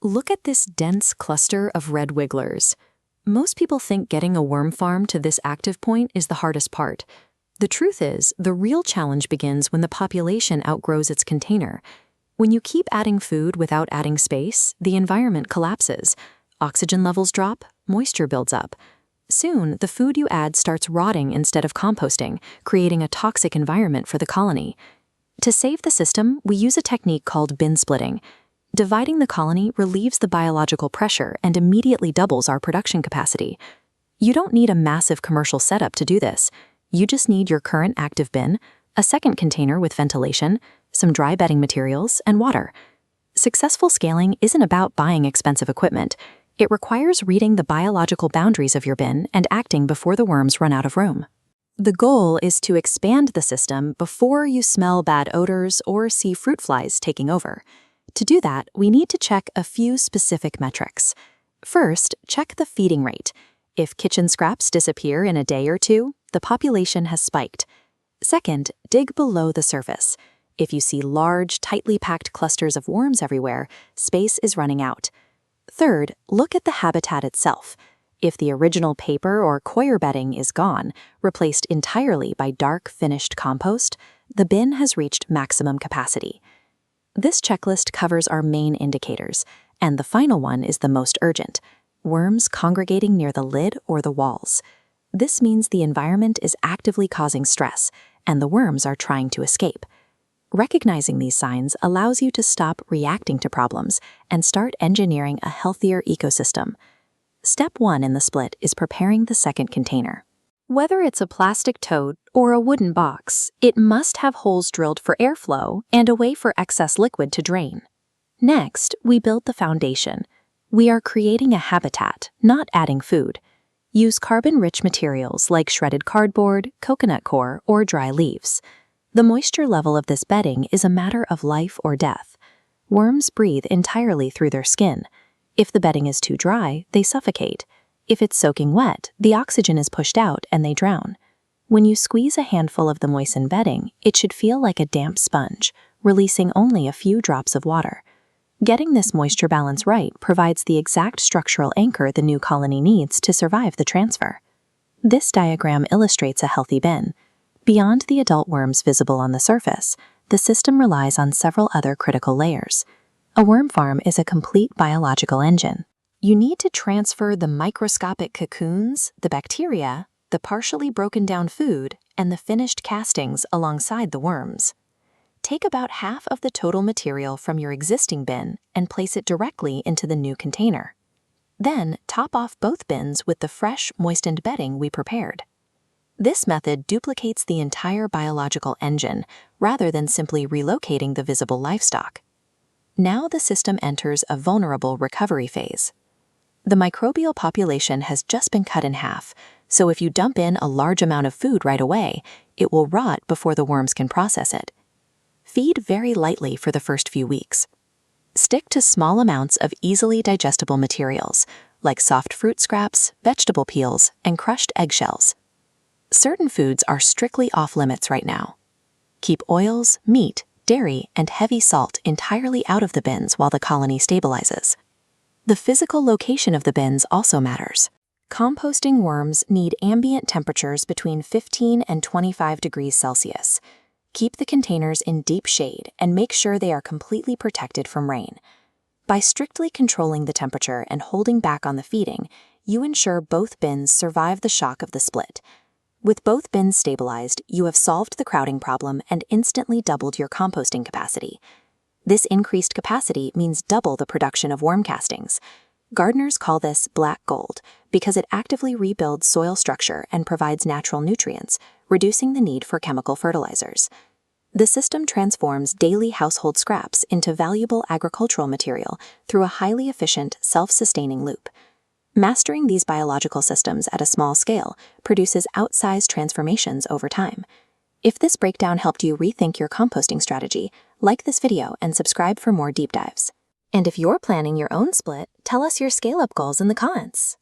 Look at this dense cluster of red wigglers. Most people think getting a worm farm to this active point is the hardest part. The truth is, the real challenge begins when the population outgrows its container. When you keep adding food without adding space, the environment collapses. Oxygen levels drop, moisture builds up. Soon, the food you add starts rotting instead of composting, creating a toxic environment for the colony. To save the system, we use a technique called bin splitting. Dividing the colony relieves the biological pressure and immediately doubles our production capacity. You don't need a massive commercial setup to do this. You just need your current active bin, a second container with ventilation, some dry bedding materials, and water. Successful scaling isn't about buying expensive equipment. It requires reading the biological boundaries of your bin and acting before the worms run out of room. The goal is to expand the system before you smell bad odors or see fruit flies taking over. To do that, we need to check a few specific metrics. First, check the feeding rate. If kitchen scraps disappear in a day or two, the population has spiked. Second, dig below the surface. If you see large, tightly packed clusters of worms everywhere, space is running out. Third, look at the habitat itself. If the original paper or coir bedding is gone, replaced entirely by dark, finished compost, the bin has reached maximum capacity. This checklist covers our main indicators, and the final one is the most urgent: worms congregating near the lid or the walls. This means the environment is actively causing stress, and the worms are trying to escape. Recognizing these signs allows you to stop reacting to problems and start engineering a healthier ecosystem. Step 1 in the split is preparing the second container. Whether it's a plastic tote or a wooden box, it must have holes drilled for airflow and a way for excess liquid to drain. Next, we build the foundation. We are creating a habitat, not adding food. Use carbon-rich materials like shredded cardboard, coconut coir, or dry leaves. The moisture level of this bedding is a matter of life or death. Worms breathe entirely through their skin. If the bedding is too dry, they suffocate. If it's soaking wet, the oxygen is pushed out and they drown. When you squeeze a handful of the moistened bedding, it should feel like a damp sponge, releasing only a few drops of water. Getting this moisture balance right provides the exact structural anchor the new colony needs to survive the transfer. This diagram illustrates a healthy bin. Beyond the adult worms visible on the surface, the system relies on several other critical layers. A worm farm is a complete biological engine. You need to transfer the microscopic cocoons, the bacteria, the partially broken down food, and the finished castings alongside the worms. Take about half of the total material from your existing bin and place it directly into the new container. Then top off both bins with the fresh, moistened bedding we prepared. This method duplicates the entire biological engine rather than simply relocating the visible livestock. Now the system enters a vulnerable recovery phase. The microbial population has just been cut in half, so if you dump in a large amount of food right away, it will rot before the worms can process it. Feed very lightly for the first few weeks. Stick to small amounts of easily digestible materials, like soft fruit scraps, vegetable peels, and crushed eggshells. Certain foods are strictly off-limits right now. Keep oils, meat, dairy, and heavy salt entirely out of the bins while the colony stabilizes. The physical location of the bins also matters. Composting worms need ambient temperatures between 15 and 25 degrees Celsius. Keep the containers in deep shade and make sure they are completely protected from rain. By strictly controlling the temperature and holding back on the feeding, you ensure both bins survive the shock of the split. With both bins stabilized, you have solved the crowding problem and instantly doubled your composting capacity. This increased capacity means double the production of worm castings. Gardeners call this black gold because it actively rebuilds soil structure and provides natural nutrients, reducing the need for chemical fertilizers. The system transforms daily household scraps into valuable agricultural material through a highly efficient, self-sustaining loop. Mastering these biological systems at a small scale produces outsized transformations over time. If this breakdown helped you rethink your composting strategy, like this video and subscribe for more deep dives. And if you're planning your own split, tell us your scale-up goals in the comments.